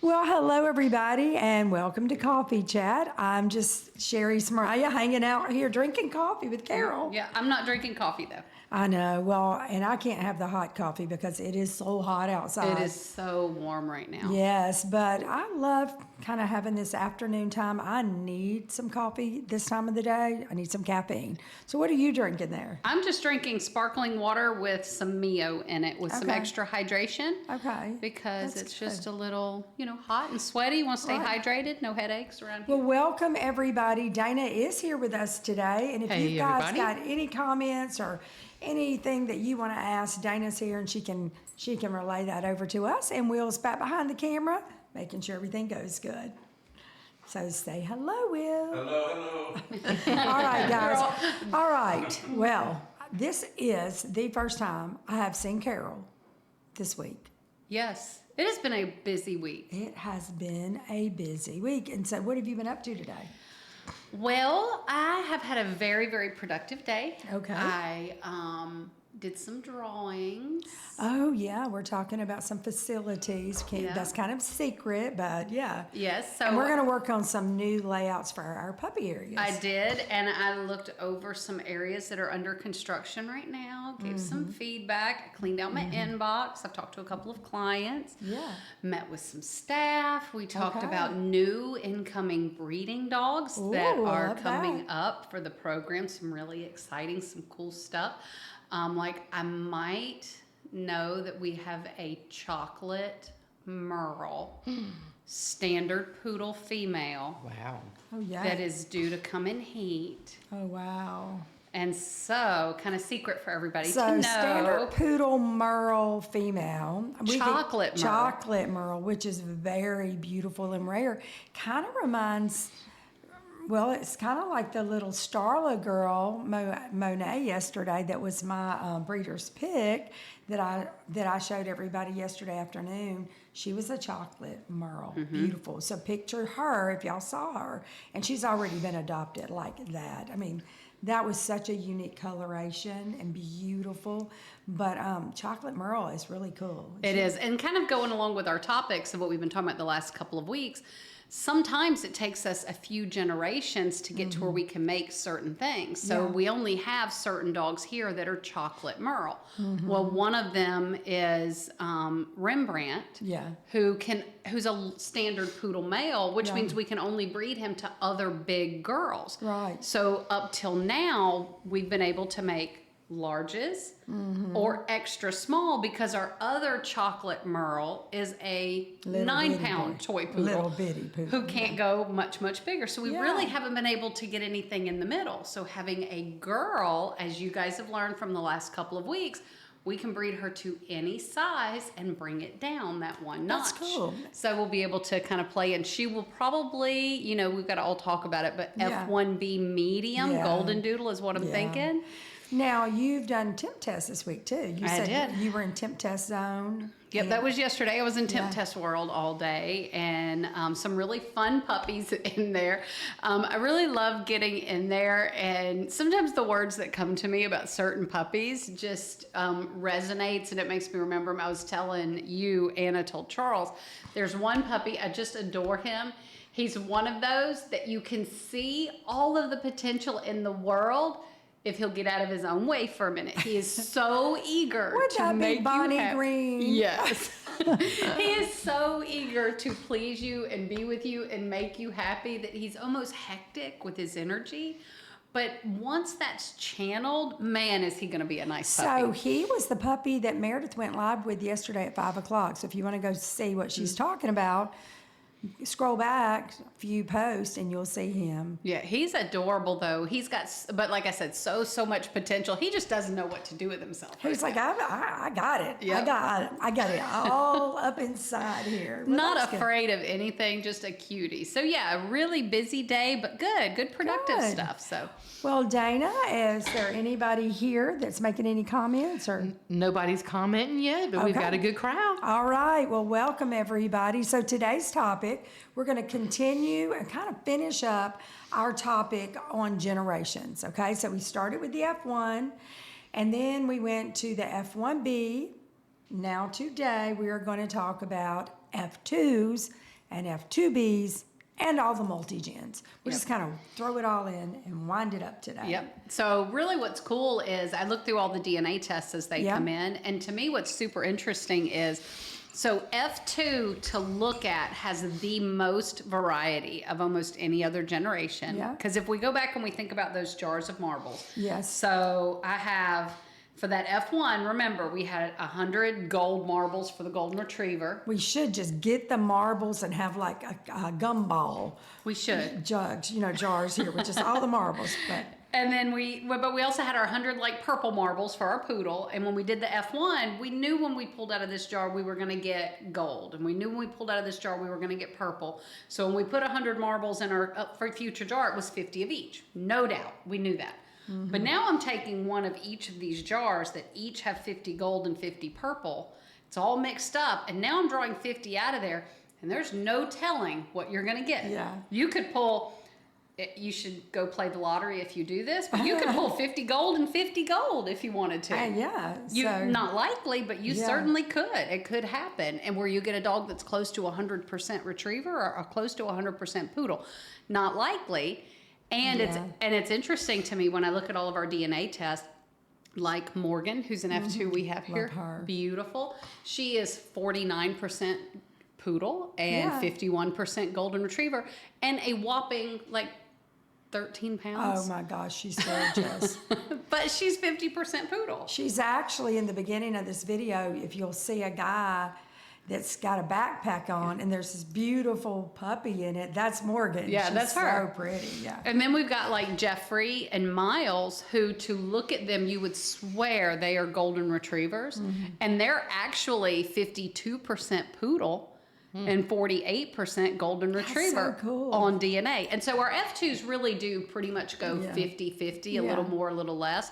Well, hello everybody, and welcome to Coffee Chat. I'm just Sherry Smeraglia hanging out here drinking coffee with Carol. Yeah, I'm not drinking coffee though. I know. Well, and I can't have the hot coffee because it is so hot outside. It is so warm right now. Yes, but I love kind of having this afternoon time. I need some coffee this time of the day. I need some caffeine. So what are you drinking there? I'm just drinking sparkling water with some Mio in it with some Okay. extra hydration. Okay. Because That's it's just good. a little, hot and sweaty. You want to stay Right. hydrated, no headaches around here. Well, welcome everybody. Dana is here with us today, and if Hey, you guys everybody. got any comments or anything that you want to ask, Dana's here, and she can relay that over to us, and Will's back behind the camera, making sure everything goes good. So say hello, Will. Hello. All right, guys. All right. Well, this is the first time I have seen Carol this week. Yes, it has been a busy week. It has been a busy week, and so what have you been up to today? Well, I have had a very, very productive day. Okay. I did some drawings. Oh, yeah, we're talking about some facilities. Yeah. That's kind of secret, but yeah. Yes, so And we're going to work on some new layouts for our puppy areas. I did, and I looked over some areas that are under construction right now, gave some feedback, I cleaned out my inbox, I've talked to a couple of clients, Yeah. met with some staff, we talked Okay. about new incoming breeding dogs Ooh, that I are love coming that. up for the program, some really exciting, some cool stuff. Like I might know that we have a chocolate merle, standard poodle female, Wow. Oh, yeah. that is due to come in heat. Oh, wow. And so, kind of secret for everybody So, to know. standard poodle merle female. Chocolate merle. Chocolate merle, which is very beautiful and rare. Kind of reminds... Well, it's kind of like the little Starla girl, Monet, yesterday. That was my breeder's pick that I showed everybody yesterday afternoon. She was a chocolate merle, beautiful. So picture her if y'all saw her, and she's already been adopted like that. I mean, that was such a unique coloration and beautiful. But chocolate merle is really cool. It is. And kind of going along with our topics of what we've been talking about the last couple of weeks, sometimes it takes us a few generations to get to where we can make certain things. So Yeah. we only have certain dogs here that are chocolate merle. Well, one of them is Rembrandt, Yeah. who's a standard poodle male, which Yeah. means we can only breed him to other big girls. Right. So up till now, we've been able to make larges or extra small because our other chocolate merle is a Little 9-pound bitty toy poodle. Little bitty poodle. Who can't go much, much bigger. So we Yeah. really haven't been able to get anything in the middle. So having a girl, as you guys have learned from the last couple of weeks, we can breed her to any size and bring it down that one notch. That's cool. So we'll be able to kind of play, and she will probably, we've got to all talk about it, but Yeah. F1B medium, Yeah. Goldendoodle is what I'm Yeah. thinking. Now, you've done temp tests this week, too. You I said did. you were in temp test zone. Yep, that was yesterday. I was in Temp Yeah. Test World all day, and some really fun puppies in there. I really love getting in there, and sometimes the words that come to me about certain puppies just resonates, and it makes me remember them. I was telling you, Anna told Charles, there's one puppy, I just adore him. He's one of those that you can see all of the potential in the world if he'll get out of his own way for a minute. He is so eager Would to that be make you Bonnie happy. Green? Yes. He is so eager to please you and be with you and make you happy that he's almost hectic with his energy. But once that's channeled, man, is he going to be a nice puppy. So he was the puppy that Meredith went live with yesterday at 5 o'clock. So if you want to go see what she's talking about, scroll back a few posts and you'll see him. Yeah, he's adorable though. He's got, but like I said, so much potential. He just doesn't know what to do with himself. He's like, I got it. Yep. I got it all up inside here. Well, Not that's good. afraid of anything, just a cutie. So yeah, a really busy day, but good productive Good. stuff. So Well, Dana, is there anybody here that's making any comments or? Nobody's commenting yet, but we've Okay. got a good crowd. All right. Well, welcome everybody. So today's topic, we're going to continue and kind of finish up our topic on generations. Okay. So we started with the F1 and then we went to the F1B. Now today we are going to talk about F2s and F2Bs, and all the multi-gens. We'll just kind of throw it all in and wind it up today. Yep. So really what's cool is I look through all the DNA tests as they Yep. come in. And to me, what's super interesting is, so F2 to look at has the most variety of almost any other generation. Yeah. Because if we go back and we think about those jars of marbles. Yes. So I have, for that F1, remember, we had 100 gold marbles for the golden retriever. We should just get the marbles and have like a gumball We should. jugs, jars here with just all the marbles. But And then we also had our 100 like purple marbles for our poodle. And when we did the F1, we knew when we pulled out of this jar, we were going to get gold. And we knew when we pulled out of this jar, we were going to get purple. So when we put 100 marbles in our for future jar, it was 50 of each. No doubt. We knew that. But now I'm taking one of each of these jars that each have 50 gold and 50 purple. It's all mixed up. And now I'm drawing 50 out of there. And there's no telling what you're going to get. Yeah. You could pull... You should go play the lottery if you do this, but you could pull 50 gold and 50 gold if you wanted to. yeah. Not likely, but you Yeah. certainly could. It could happen. And where you get a dog that's close to 100% retriever or close to 100% poodle, not likely. And Yeah. it's interesting to me when I look at all of our DNA tests, like Morgan, who's an F2 we have here, her. beautiful. She is 49% poodle and Yeah. 51% golden retriever, and a whopping like 13 pounds. Oh my gosh, she's gorgeous. But she's 50% poodle. She's actually in the beginning of this video, if you'll see a guy that's got a backpack on and there's this beautiful puppy in it, that's Morgan. Yeah, She's that's her. So pretty, yeah. And then we've got like Jeffrey and Miles, who to look at them, you would swear they are golden retrievers. And they're actually 52% poodle and 48% golden retriever cool. on DNA. And so our F2s really do pretty much go Yeah. 50-50, a Yeah. little more, a little less.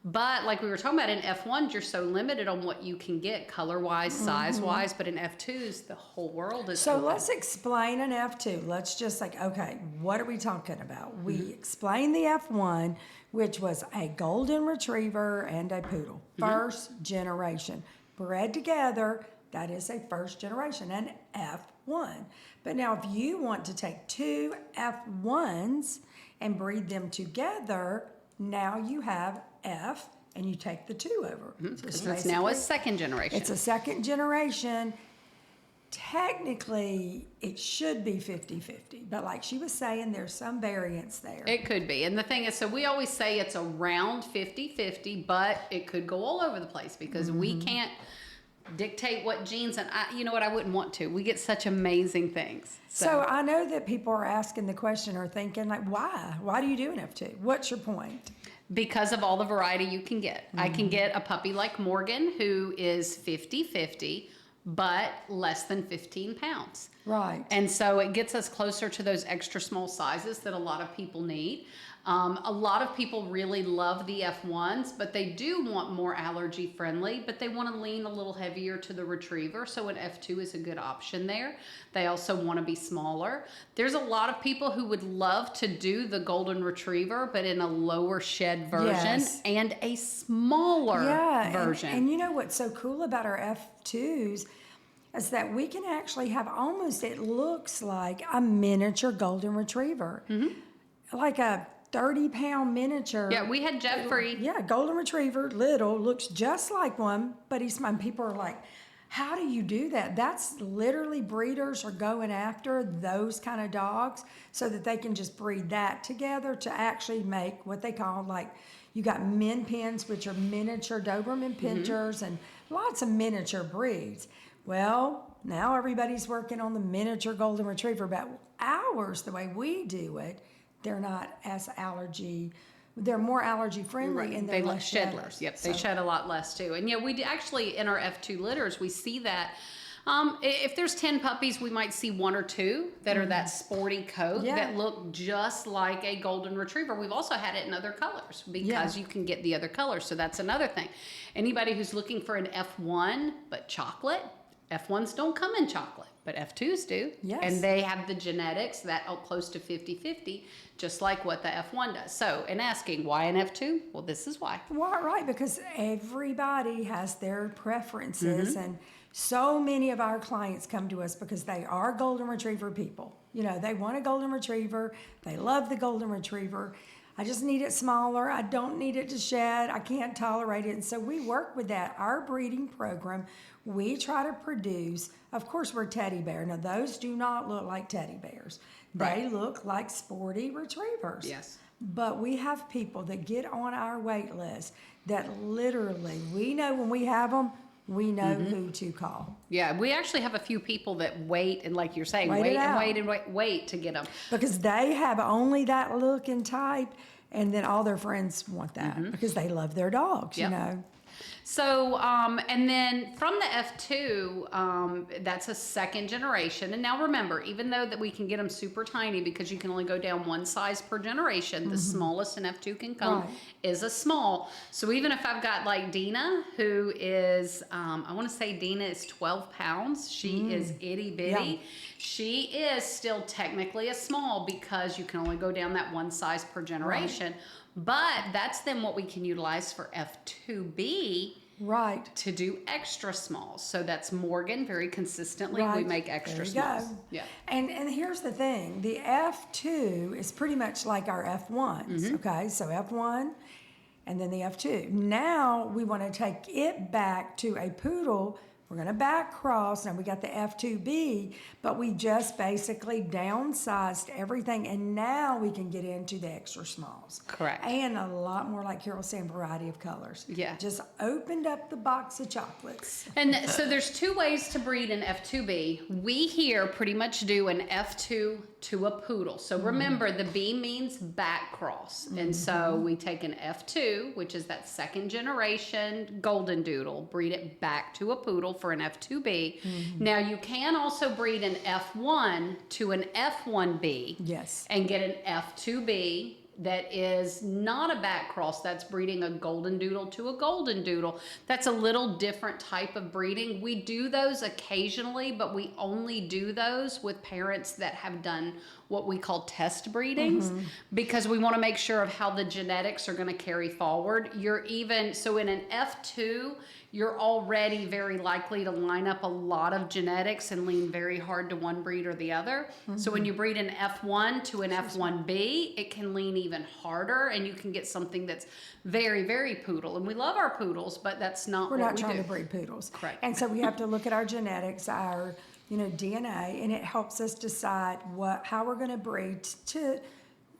But like we were talking about in F1s, you're so limited on what you can get color-wise, size-wise. But in F2s, the whole world is So open. let's explain an F2. Let's just okay, what are we talking about? We explained the F1, which was a golden retriever and a poodle. First generation. Bred together, that is a first generation, an F1. But now if you want to take two F1s and breed them together, now you have F, and you take the two over. So it's now a second generation. It's a second generation. Technically, it should be 50-50, but like she was saying, there's some variance there. It could be. And the thing is, so we always say it's around 50-50, but it could go all over the place because we can't dictate what genes, and you know what, I wouldn't want to. We get such amazing things. So I know that people are asking the question or thinking like, why? Why do you do an F2? What's your point? Because of all the variety you can get. I can get a puppy like Morgan who is 50-50, but less than 15 pounds. Right. And so it gets us closer to those extra small sizes that a lot of people need. A lot of people really love the F1s, but they do want more allergy friendly, but they want to lean a little heavier to the retriever. So an F2 is a good option there. They also want to be smaller. There's a lot of people who would love to do the golden retriever, but in a lower shed version and a smaller version. And you know what's so cool about our F2s is that we can actually have almost, it looks like a miniature golden retriever. Like a 30-pound miniature. Yeah, we had Jeffrey. Yeah, golden retriever, little, looks just like one, but and people are like, how do you do that? That's literally breeders are going after those kind of dogs so that they can just breed that together to actually make what they call like, you got min pins, which are miniature Doberman pinchers and lots of miniature breeds. Well, now everybody's working on the miniature golden retriever, but ours, the way we do it, they're not as they're more allergy friendly and they're They less shed shed. less. Yep, they shed a lot less too. And yeah, we actually in our F2 litters, we see that. If there's 10 puppies, we might see one or two that are that sporty coat that look just like a golden retriever. We've also had it in other colors because you can get the other colors. So that's another thing. Anybody who's looking for an F1 but chocolate, F1s don't come in chocolate, but F2s do. Yes. And they have the genetics that are close to 50-50, just like what the F1 does. So, in asking why an F2, well, this is why. Well, right, because everybody has their preferences, and so many of our clients come to us because they are golden retriever people. You know, they want a golden retriever. They love the golden retriever. I just need it smaller. I don't need it to shed. I can't tolerate it. And so we work with that. Our breeding program, we try to produce, of course, we're teddy bear. Now, those do not look like teddy bears. They look like sporty retrievers. Yes. But we have people that get on our wait list that literally, we know when we have them, we know who to call. Yeah, we actually have a few people that wait, and like you're saying, Wait it out. wait to get them. Because they have only that look and type, and then all their friends want that because they love their dogs, Yep. you know. So, and then from the F2, that's a second generation. And now remember, even though that we can get them super tiny because you can only go down one size per generation, the smallest an F2 can come Right. is a small. So even if I've got like Dina, who is, I want to say Dina is 12 pounds. She is itty bitty. Yeah. She is still technically a small because you can only go down that one size per generation. But that's then what we can utilize for F2B Right. to do extra smalls. So that's Morgan. Very consistently, we Right. make extra There you smalls. go. Yeah. And here's the thing, the F2 is pretty much like our F1s, okay? So F1 and then the F2. Now we want to take it back to a poodle. We're going to back cross. Now we got the F2B, but we just basically downsized everything, and now we can get into the extra smalls. Correct. And a lot more, like Carol saying, variety of colors. Yeah. Just opened up the box of chocolates. And so there's two ways to breed an F2B. We here pretty much do an F2 to a poodle. So remember, the B means back cross. And so we take an F2, which is that second generation Goldendoodle, breed it back to a poodle for an F2B. Now you can also breed an F1 to an F1B. Yes. And get an F2B that is not a back cross. That's breeding a Goldendoodle to a Goldendoodle. That's a little different type of breeding. We do those occasionally, but we only do those with parents that have done what we call test breedings because we want to make sure of how the genetics are going to carry forward. So in an F2, you're already very likely to line up a lot of genetics and lean very hard to one breed or the other. So when you breed an F1 to an F1B, it can lean even harder, and you can get something that's very, very poodle. And we love our poodles, but that's not We're what not we trying do. to breed poodles. Correct. And so we have to look at our genetics, our DNA, and it helps us decide how we're going to breed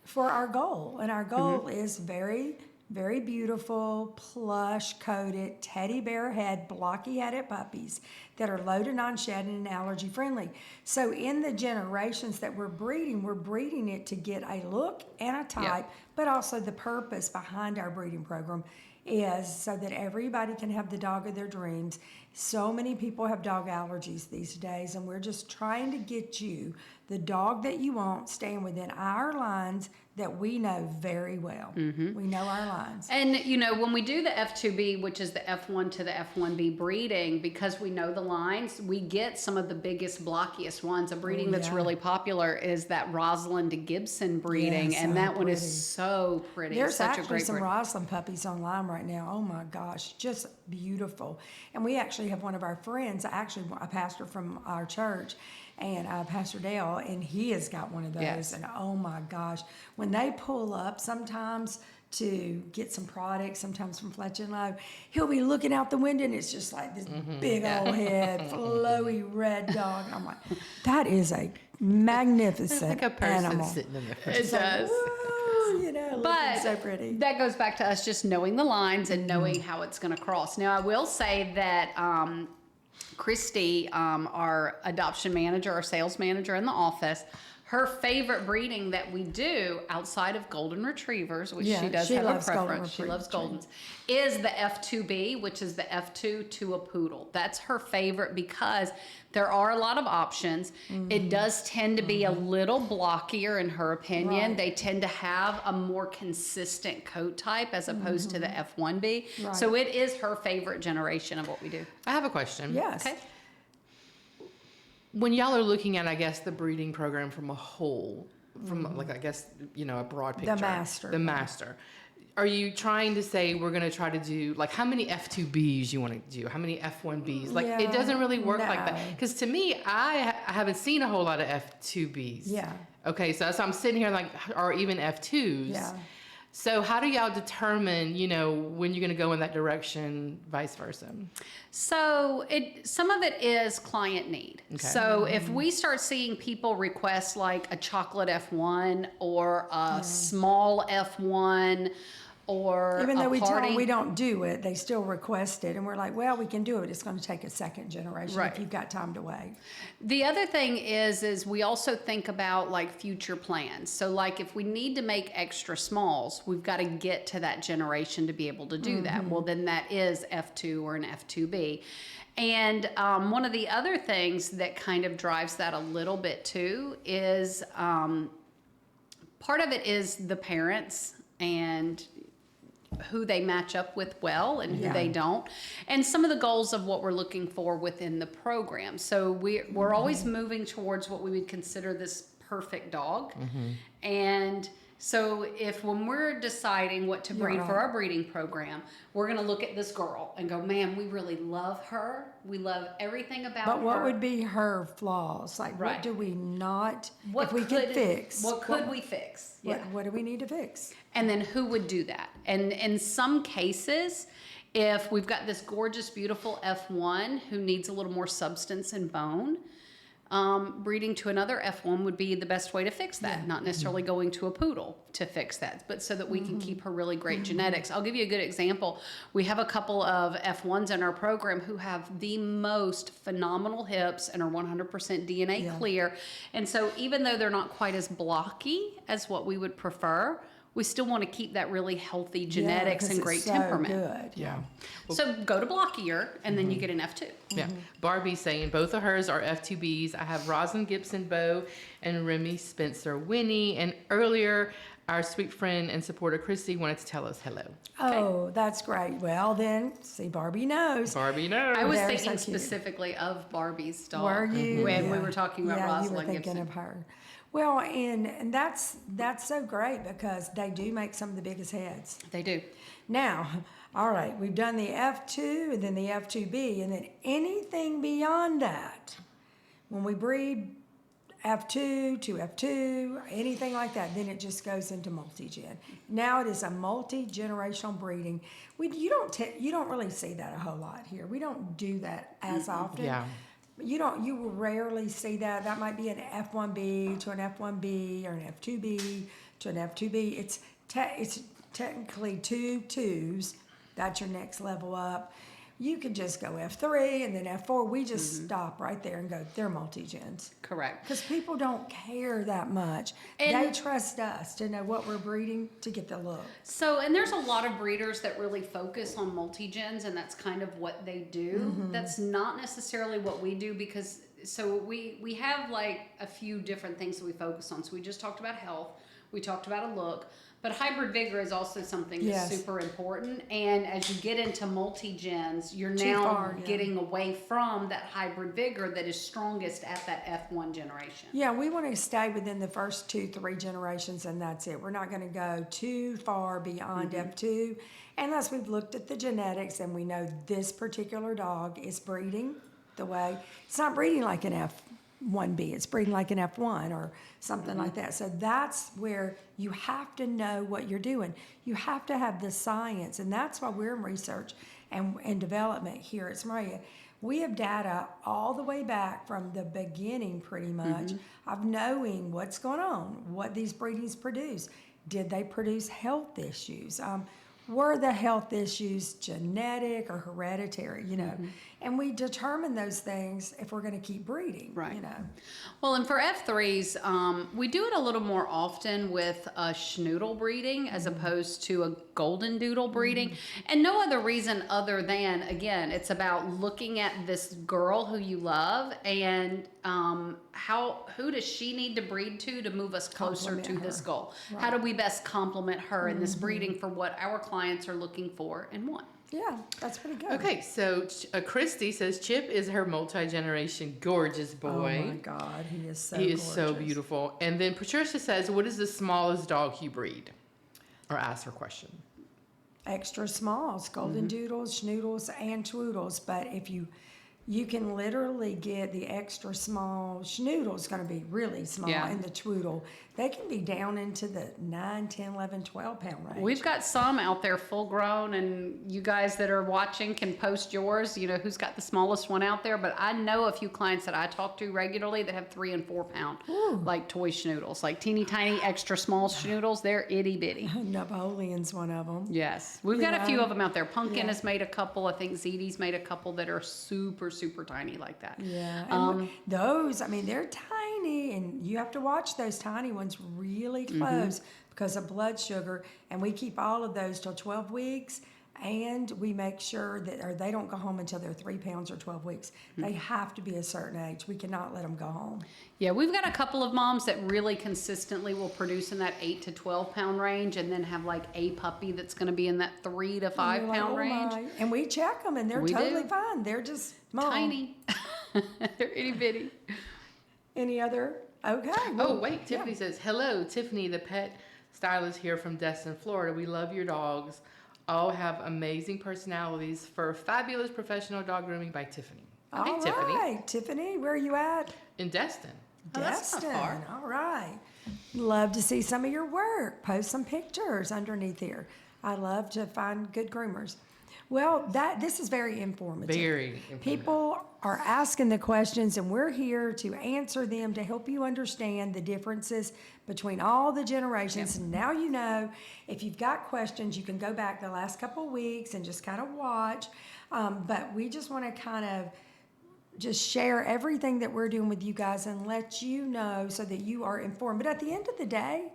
for our goal. And our goal is very, very beautiful, plush coated, teddy bear head, blocky headed puppies that are low to non-shedding and allergy friendly. So in the generations that we're breeding it to get a look and a type, but also the purpose behind our breeding program is so that everybody can have the dog of their dreams. So many people have dog allergies these days, and we're just trying to get you the dog that you want, staying within our lines that we know very well. We know our lines. And, when we do the F2B, which is the F1 to the F1B breeding, because we know the lines, we get some of the biggest, blockiest ones. A breeding that's really popular is that Rosalind to Gibson breeding, Yeah, and so that one pretty. is so pretty. There's Such a actually great some breed. Rosalind puppies online right now. Oh my gosh, just beautiful. And we actually have one of our friends, a pastor from our church, and Pastor Dale, and he has got one of those. Yes. And oh my gosh, when they pull up sometimes to get some products, sometimes from Fletch and Lowe, he'll be looking out the window, and it's just like this big old head, flowy red dog. And I'm like, that is a magnificent Like a person animal. sitting in there. It does. Woo, looking But so pretty. that goes back to us just knowing the lines and knowing how it's going to cross. Now, I will say that Christy, our adoption manager, our sales manager in the office, her favorite breeding that we do outside of golden retrievers, which Yeah, she does she have a loves golden preference. She loves retrievers. Goldens, is the F2B, which is the F2 to a poodle. That's her favorite because there are a lot of options. It does tend to be a little blockier in her opinion. Right. They tend to have a more consistent coat type as opposed to the F1B. Right. So it is her favorite generation of what we do. I have a question. Yes. Okay. when y'all are looking at, I guess, the breeding program from a whole, from like, I guess, a broad picture. The master. Are you trying to say we're going to try to do, like, how many F2Bs you want to do? How many F1Bs? Like, it doesn't really work like that. Because to me, I haven't seen a whole lot of F2Bs. Yeah. Okay, so I'm sitting here like, or even F2s. Yeah. So how do y'all determine, when you're going to go in that direction, vice versa? So some of it is client need. Okay. So if we start seeing people request like a chocolate F1 or a small F1 or Even though we tell party, them we don't do it, they still request it. And we're like, well, we can do it. It's going to take a second generation Right. if you've got time to wait. The other thing is we also think about like future plans. So like if we need to make extra smalls, we've got to get to that generation to be able to do that. Well, then that is F2 or an F2B. And one of the other things that kind of drives that a little bit too is part of it is the parents and who they match up with well and who they don't, and some of the goals of what we're looking for within the program. So we're always moving towards what we would consider this perfect dog. And so when we're deciding what to breed for our breeding program, we're going to look at this girl and go, man, we really love her. We love everything about her. But what would be her flaws? Like, what do we not, if we could fix? What could we fix? What do we need to fix? And then who would do that? And in some cases, if we've got this gorgeous, beautiful F1 who needs a little more substance and bone, breeding to another F1 would be the best way to fix that. Not necessarily going to a poodle to fix that, but so that we can keep her really great genetics. I'll give you a good example. We have a couple of F1s in our program who have the most phenomenal hips and are 100% DNA clear. And so even though they're not quite as blocky as what we would prefer, we still want to keep that really healthy genetics and great temperament. Good. Yeah. So go to blockier, and then you get an F2. Yeah. Barbie's saying both of hers are F2Bs. I have Roslyn Gibson Bow and Remy Spencer Winnie. And earlier, our sweet friend and supporter Christy wanted to tell us hello. Oh, that's great. Well, then, see, Barbie knows. Barbie knows. I was They're thinking so cute. specifically of Barbie's dog. Were you? When we were talking about you were Rosalind thinking Gibson. of her. Well, and that's so great because they do make some of the biggest heads. They do. Now, all right, we've done the F2 and then the F2B, and then anything beyond that, when we breed F2 to F2, anything like that, then it just goes into multi-gen. Now it is a multi-generational breeding. You don't really see that a whole lot here. We don't do that as often. Yeah. You will rarely see that. That might be an F1B to an F1B or an F2B to an F2B. It's technically two twos. That's your next level up. You could just go F3 and then F4. We just stop right there and go, they're multi-gens. Correct. Because people don't care that much. They trust us to know what we're breeding to get the look. So, and there's a lot of breeders that really focus on multi-gens, and that's kind of what they do. That's not necessarily what we do because, so we have like a few different things that we focus on. So we just talked about health. We talked about a look. But hybrid vigor is also something that's super important. And as you get into multi-gens, you're now getting away from that hybrid vigor that is strongest at that F1 generation. Yeah, we want to stay within the first 2-3 generations, and that's it. We're not going to go too far beyond F2 unless we've looked at the genetics and we know this particular dog is breeding the way. It's not breeding like an F1B, it's breeding like an F1 or something like that. So that's where you have to know what you're doing. You have to have the science, and that's why we're in research and development here at Smeraglia. We have data all the way back from the beginning pretty much of knowing what's going on, what these breedings produce. Did they produce health issues? Were the health issues genetic or hereditary, And we determine those things if we're going to keep breeding, Right. Well, and for F3s, we do it a little more often with a schnoodle breeding as opposed to a goldendoodle breeding. And no other reason other than, again, it's about looking at this girl who you love and who does she need to breed to move us closer to this goal? Right. How do we best complement her in this breeding for what our clients are looking for and want? Yeah, that's pretty good. Okay, so Christy says Chip is her multi-generation gorgeous boy. Oh my God, he is so He is gorgeous. so beautiful. And then Patricia says, what is the smallest dog you breed? Or ask her question. Extra smalls, Goldendoodles, Schnoodles, and Twoodles. But if you can literally get the extra small Schnoodle's going to be really small, and the Twoodle, they can be down into the 9, 10, 11, 12 pound range. We've got some out there full grown, and you guys that are watching can post yours, who's got the smallest one out there. But I know a few clients that I talk to regularly that have 3 and 4 pound, like toy Schnoodles, like teeny tiny extra small Schnoodles. They're itty bitty. Napoleon's one of them. Yes. We've got a few of them out there. Pumpkin has made a couple. I think Zeddy's made a couple that are super, super tiny like that. Yeah. And those, they're tiny, and you have to watch those tiny ones really close because of blood sugar. And we keep all of those till 12 weeks. And we make sure that they don't go home until they're 3 pounds or 12 weeks. They have to be a certain age. We cannot let them go home. Yeah, we've got a couple of moms that really consistently will produce in that 8 to 12 pound range, and then have like a puppy that's going to be in that 3 to 5 pound range. My. And we check them, and they're totally fine. They're just small. Tiny. They're itty bitty. Any other? Okay. Oh, wait. Tiffany says, hello, Tiffany, the pet stylist here from Destin, Florida. We love your dogs. All have amazing personalities for fabulous professional dog grooming by Tiffany. All right, Tiffany. Tiffany, where are you at? In Destin. Destin. All right. Love to see some of your work. Post some pictures underneath here. I love to find good groomers. Well, this is very informative. Very informative. People are asking the questions, and we're here to answer them to help you understand the differences between all the generations. And now you know, if you've got questions, you can go back the last couple of weeks and just kind of watch. But we just want to kind of just share everything that we're doing with you guys and let you know so that you are informed. But at the end of the day,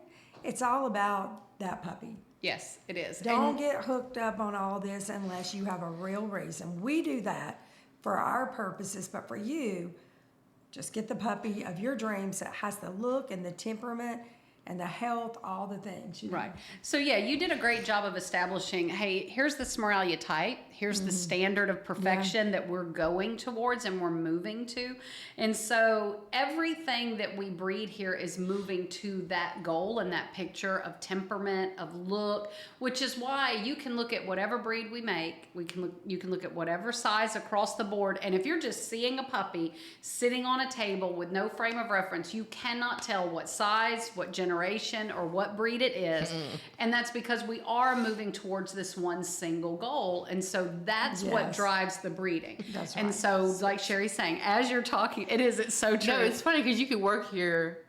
it's all about that puppy. Yes, it is. Don't get hooked up on all this unless you have a real reason. We do that for our purposes, but for you, just get the puppy of your dreams that has the look and the temperament and the health, all the things. Right. So, you did a great job of establishing, hey, here's the Smeraglia type. Here's the standard of perfection that we're going towards and we're moving to. And so everything that we breed here is moving to that goal and that picture of temperament, of look, which is why you can look at whatever breed we make. You can look at whatever size across the board. And if you're just seeing a puppy sitting on a table with no frame of reference, you cannot tell what size, what generation, or what breed it is. And that's because we are moving towards this one single goal. And so that's what drives the breeding. That's right. And so, like Sherry's saying, as you're talking, it's so true. No, it's funny because you could work here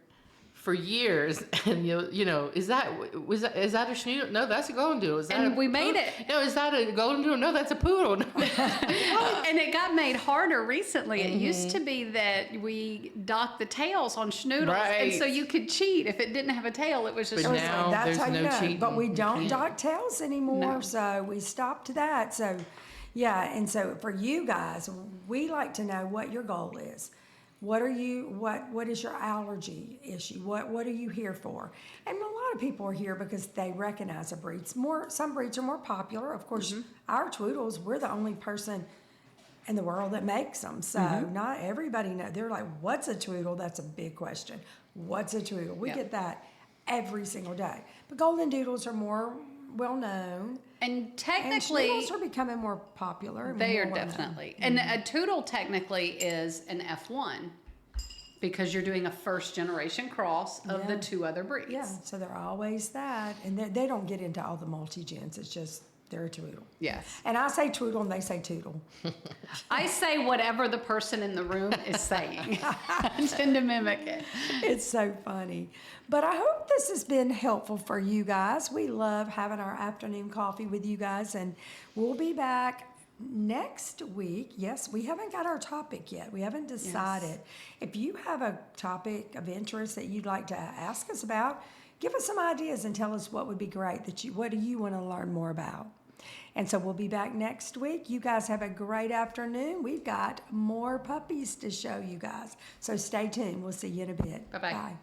for years, and is that a Schnoodle? No, that's a Goldendoodle. Is that and we made it. No, is that a Goldendoodle? No, that's a Poodle. And it got made harder recently. It used to be that we docked the tails on Schnoodles, and so you could cheat if it didn't have a tail. It was just. But now that's there's how no you know. cheating. But we don't dock tails anymore, No. so we stopped that. So, and so for you guys, we like to know what your goal is. What is your allergy issue? What are you here for? And a lot of people are here because they recognize a breed. Some breeds are more popular. Of course, our Twoodles, we're the only person in the world that makes them. So not everybody knows. They're like, what's a Twoodle? That's a big question. What's a Twoodle? We get that every single day. But Goldendoodles are more well known. And technically, and Schnoodles are becoming more popular. They are definitely. And a Toodle technically is an F1 because you're doing a first generation cross of the two other breeds. Yeah, so they're always that. And they don't get into all the multi-gens. It's just they're a Twoodle. Yes. And I say Twoodle and they say Toodle. I say whatever the person in the room is saying. I tend to mimic it. It's so funny. But I hope this has been helpful for you guys. We love having our afternoon coffee with you guys, and we'll be back next week. Yes, we haven't got our topic yet. We haven't decided. Yes. If you have a topic of interest that you'd like to ask us about, give us some ideas and tell us what would be great. What do you want to learn more about? And so we'll be back next week. You guys have a great afternoon. We've got more puppies to show you guys. So stay tuned. We'll see you in a bit. Bye-bye. Bye.